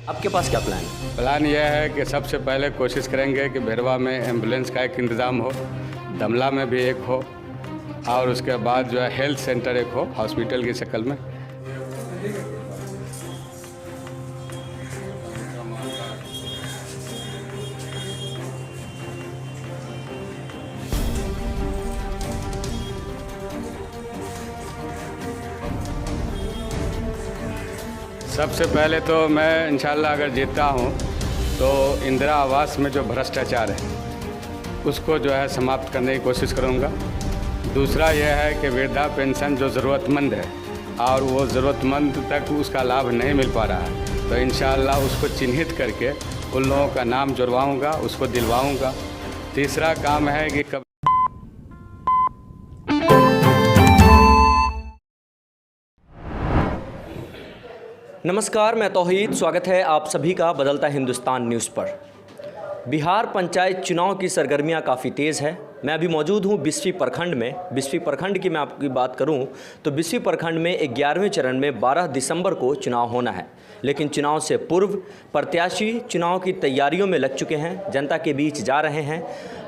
आपके पास क्या प्लान है? प्लान यह है कि सबसे पहले कोशिश करेंगे कि भेरवा में एम्बुलेंस का एक इंतज़ाम हो, दमला में भी एक हो, और उसके बाद जो है हेल्थ सेंटर एक हो हॉस्पिटल की शक्ल में। सबसे पहले तो मैं इंशाल्लाह अगर जीतता हूँ तो इंदिरा आवास में जो भ्रष्टाचार है उसको जो है समाप्त करने की कोशिश करूँगा। दूसरा यह है कि वृद्धा पेंशन जो ज़रूरतमंद है और वो ज़रूरतमंद तक उसका लाभ नहीं मिल पा रहा है, तो इंशाल्लाह उसको चिन्हित करके उन लोगों का नाम जुड़वाऊँगा, उसको दिलवाऊँगा। तीसरा काम है कि नमस्कार, मैं तौहीद। स्वागत है आप सभी का बदलता हिंदुस्तान न्यूज़ पर। बिहार पंचायत चुनाव की सरगर्मियां काफ़ी तेज़ है। मैं अभी मौजूद हूं बिस्फी प्रखंड में। बिस्फी प्रखंड की मैं आपकी बात करूं तो बिस्फी प्रखंड में 11वें चरण में 12 दिसंबर को चुनाव होना है, लेकिन चुनाव से पूर्व प्रत्याशी चुनाव की तैयारियों में लग चुके हैं। जनता के बीच जा रहे हैं,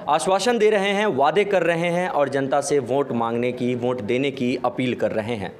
आश्वासन दे रहे हैं, वादे कर रहे हैं और जनता से वोट मांगने की, वोट देने की अपील कर रहे हैं।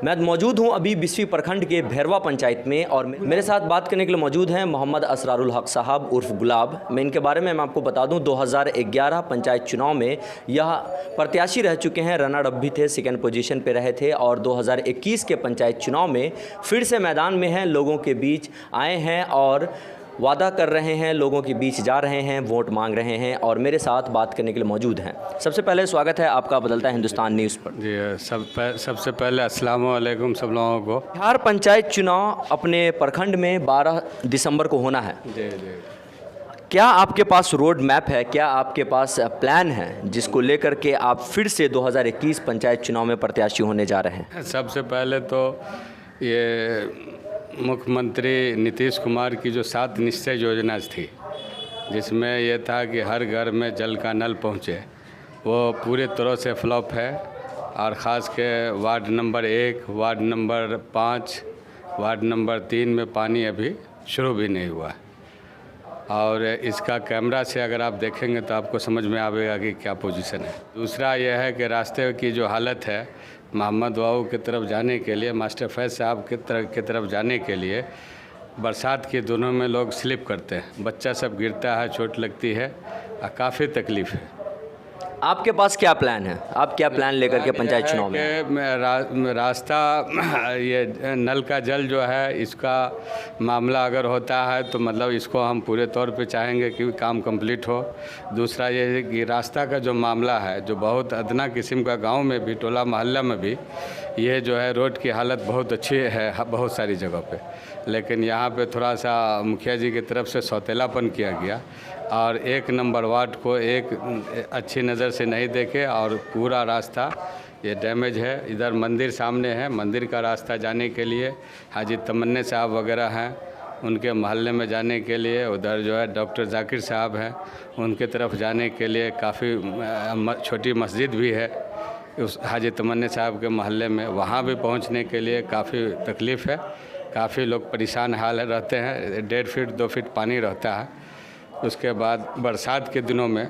मैं मौजूद हूं अभी बिस्फी प्रखंड के भेरवा पंचायत में और मेरे साथ बात करने के लिए मौजूद हैं मोहम्मद असरारुल हक साहब उर्फ गुलाब। मैं इनके बारे में आपको बता दूं 2011 पंचायत चुनाव में यह प्रत्याशी रह चुके हैं, रनर अप भी थे, सेकेंड पोजीशन पे रहे थे और 2021 के पंचायत चुनाव में फिर से मैदान में हैं, लोगों के बीच आए हैं और वादा कर रहे हैं, लोगों के बीच जा रहे हैं, वोट मांग रहे हैं और मेरे साथ बात करने के लिए मौजूद हैं। सबसे पहले स्वागत है आपका बदलता हिंदुस्तान न्यूज़ पर। जी, सबसे पहले अस्सलाम वालेकुम सब लोगों को। बिहार पंचायत चुनाव अपने प्रखंड में 12 दिसंबर को होना है। जी जी। क्या आपके पास रोड मैप है, क्या आपके पास प्लान है जिसको लेकर के आप फिर से 2021 पंचायत चुनाव में प्रत्याशी होने जा रहे हैं? सबसे पहले तो ये मुख्यमंत्री नीतीश कुमार की जो 7 निश्चय योजना थी, जिसमें यह था कि हर घर में जल का नल पहुँचे, वो पूरी तरह से फ्लॉप है। और ख़ास के ward number 1, ward number 5, ward number 3 में पानी अभी शुरू भी नहीं हुआ है। और इसका कैमरा से अगर आप देखेंगे तो आपको समझ में आएगा कि क्या पोजीशन है। दूसरा यह है कि रास्ते की जो हालत है, मोहम्मद वाऊ की तरफ जाने के लिए, मास्टर फैज़ साहब की तरफ जाने के लिए बरसात के दिनों में लोग स्लिप करते हैं, बच्चा सब गिरता है, चोट लगती है और काफ़ी तकलीफ़ है। आपके पास क्या प्लान है? आप क्या प्लान लेकर के पंचायत चुनाव में? रास्ता ये नल का जल जो है, इसका मामला अगर होता है तो मतलब इसको हम पूरे तौर पे चाहेंगे कि काम कंप्लीट हो। दूसरा ये है कि रास्ता का जो मामला है, जो बहुत अदना किस्म का गांव में भी, टोला मोहल्ला में भी ये जो है रोड की हालत बहुत अच्छी है बहुत सारी जगह पे, लेकिन यहाँ पे थोड़ा सा मुखिया जी की तरफ से सौतेलापन किया गया और 1 नंबर वार्ड को एक अच्छी नज़र से नहीं देखे और पूरा रास्ता ये डैमेज है। इधर मंदिर सामने है, मंदिर का रास्ता जाने के लिए हाजी तमन्ने साहब वगैरह हैं, उनके मोहल्ले में जाने के लिए उधर जो है डॉक्टर जाकिर साहब हैं, उनके तरफ जाने के लिए काफ़ी छोटी मस्जिद भी है उस हाजी तमन्ने साहब के मोहल्ले में, वहाँ भी पहुँचने के लिए काफ़ी तकलीफ़ है। काफ़ी लोग परेशान हाल रहते हैं, 1.5 फीट 2 फीट पानी रहता है। उसके बाद बरसात के दिनों में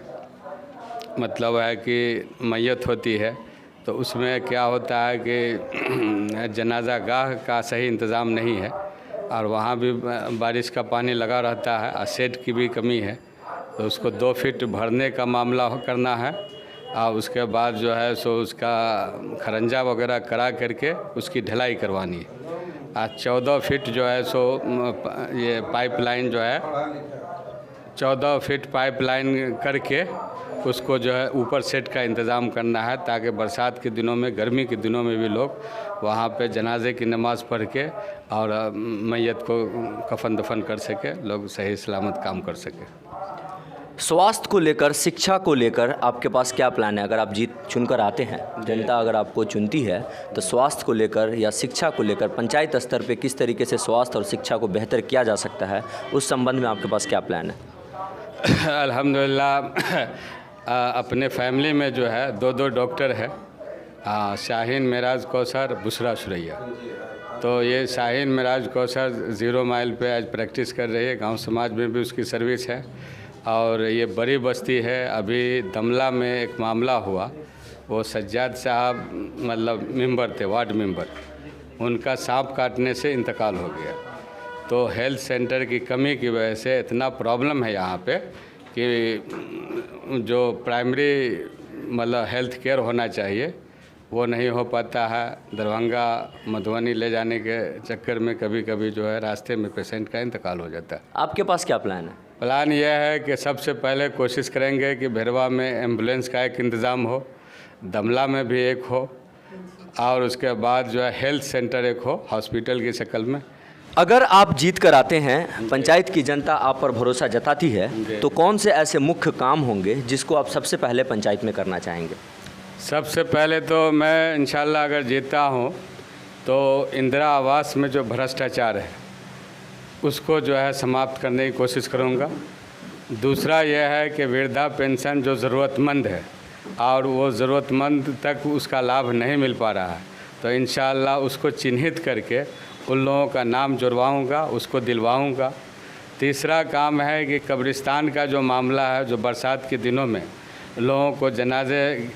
मतलब है कि मैयत होती है तो उसमें क्या होता है कि जनाजा गाह का सही इंतज़ाम नहीं है और वहाँ भी बारिश का पानी लगा रहता है और शेड की भी कमी है, तो उसको 2 फीट भरने का मामला करना है और उसके बाद जो है सो उसका खरंजा वगैरह करा करके उसकी ढलाई करवानी है। आज 14 फीट जो है सो ये पाइपलाइन जो है 14 फीट पाइपलाइन करके उसको जो है ऊपर सेट का इंतज़ाम करना है, ताकि बरसात के दिनों में, गर्मी के दिनों में भी लोग वहाँ पे जनाजे की नमाज़ पढ़ के और मैयत को कफन दफन कर सके, लोग सही सलामत काम कर सके। स्वास्थ्य को लेकर, शिक्षा को लेकर आपके पास क्या प्लान है? अगर आप जीत चुनकर आते हैं, जनता अगर आपको चुनती है तो स्वास्थ्य को लेकर या शिक्षा को लेकर पंचायत स्तर पे किस तरीके से स्वास्थ्य और शिक्षा को बेहतर किया जा सकता है, उस संबंध में आपके पास क्या प्लान है? अल्हम्दुलिल्लाह अपने फैमिली में जो है 2 डॉक्टर है, शाहीन मेराज कौसर, बुशरा सुरैया, तो ये शाहीन मिराज कौसर 0 माइल पे आज प्रैक्टिस कर रही है। गांव समाज में भी उसकी सर्विस है। और ये बड़ी बस्ती है। अभी दमला में एक मामला हुआ, वो सज्जाद साहब मतलब मेंबर थे, वार्ड मेंबर, उनका सांप काटने से इंतकाल हो गया। तो हेल्थ सेंटर की कमी की वजह से इतना प्रॉब्लम है यहाँ पे कि जो प्राइमरी मतलब हेल्थ केयर होना चाहिए वो नहीं हो पाता है। दरभंगा मधुबनी ले जाने के चक्कर में कभी कभी जो है रास्ते में पेशेंट का इंतकाल हो जाता है। आपके पास क्या प्लान है? प्लान यह है कि सबसे पहले कोशिश करेंगे कि भेरवा में एम्बुलेंस का एक इंतज़ाम हो, दमला में भी एक हो, और उसके बाद जो है हेल्थ सेंटर एक हो हॉस्पिटल की शक्ल में। अगर आप जीत कर आते हैं, पंचायत की जनता आप पर भरोसा जताती है, तो कौन से ऐसे मुख्य काम होंगे जिसको आप सबसे पहले पंचायत में करना चाहेंगे? सबसे पहले तो मैं इंशाल्लाह अगर जीता हूँ तो इंदिरा आवास में जो भ्रष्टाचार है उसको जो है समाप्त करने की कोशिश करूँगा। दूसरा यह है कि वृद्धा पेंशन जो ज़रूरतमंद है और वो ज़रूरतमंद तक उसका लाभ नहीं मिल पा रहा है, तो इंशाल्लाह उसको चिन्हित करके उन लोगों का नाम जुड़वाऊँगा, उसको दिलवाऊँगा। तीसरा काम है कि कब्रिस्तान का जो मामला है, जो बरसात के दिनों में लोगों को जनाजे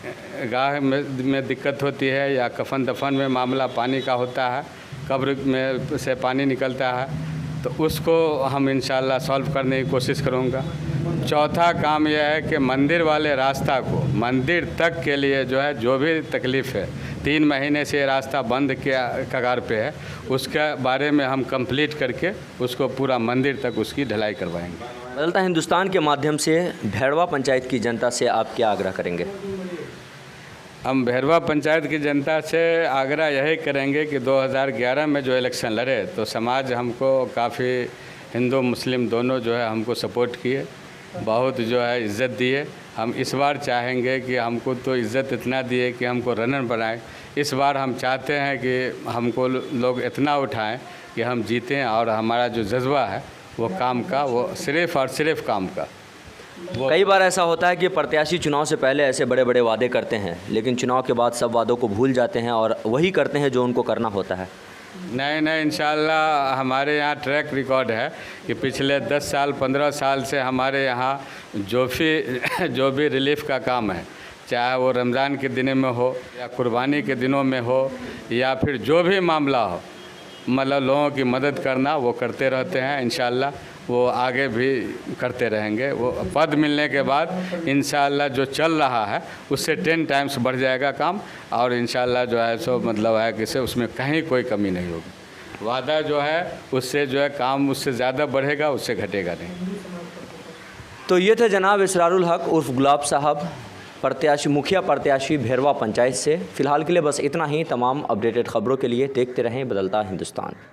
गाह में दिक्कत होती है या कफन दफन में मामला पानी का होता है, कब्र में से पानी निकलता है, तो उसको हम इंशाल्लाह सॉल्व करने की कोशिश करूँगा। चौथा काम यह है कि मंदिर वाले रास्ता को, मंदिर तक के लिए जो है जो भी तकलीफ़ है, 3 महीने से रास्ता बंद के कगार पे है, उसके बारे में हम कंप्लीट करके उसको पूरा मंदिर तक उसकी ढलाई करवाएंगे। बदलता हिंदुस्तान के माध्यम से भेरवा पंचायत की जनता से आप क्या आग्रह करेंगे? हम भेरवा पंचायत की जनता से आग्रह यही करेंगे कि 2011 में जो इलेक्शन लड़े तो समाज हमको काफ़ी, हिंदू मुस्लिम दोनों जो है हमको सपोर्ट किए, बहुत जो है इज़्ज़त दिए। हम इस बार चाहेंगे कि हमको तो इज़्ज़त इतना दिए कि हमको रनर बनाए। इस बार हम चाहते हैं कि हमको लोग इतना उठाएं कि हम जीतें और हमारा जो जज्बा है वो काम का, वो सिर्फ़ और सिर्फ काम का। कई बार ऐसा होता है कि प्रत्याशी चुनाव से पहले ऐसे बड़े बड़े वादे करते हैं, लेकिन चुनाव के बाद सब वादों को भूल जाते हैं और वही करते हैं जो उनको करना होता है। नहीं, इंशाल्लाह हमारे यहाँ ट्रैक रिकॉर्ड है कि पिछले 10 साल 15 साल से हमारे यहाँ जो भी रिलीफ का काम है, चाहे वो रमज़ान के दिनों में हो या कुर्बानी के दिनों में हो या फिर जो भी मामला हो, मतलब लोगों की मदद करना, वो करते रहते हैं। इंशाल्लाह वो आगे भी करते रहेंगे। वो पद मिलने के बाद इंशाल्लाह जो चल रहा है उससे 10 टाइम्स बढ़ जाएगा काम, और इंशाल्लाह जो है सो मतलब है कि से उसमें कहीं कोई कमी नहीं होगी। वादा जो है उससे जो है काम उससे ज़्यादा बढ़ेगा, उससे घटेगा नहीं। तो ये थे जनाब इसरारुल हक उर्फ गुलाब साहब, प्रत्याशी, मुखिया प्रत्याशी भेरवा पंचायत से। फ़िलहाल के लिए बस इतना ही। तमाम अपडेटेड खबरों के लिए देखते रहें बदलता हिंदुस्तान।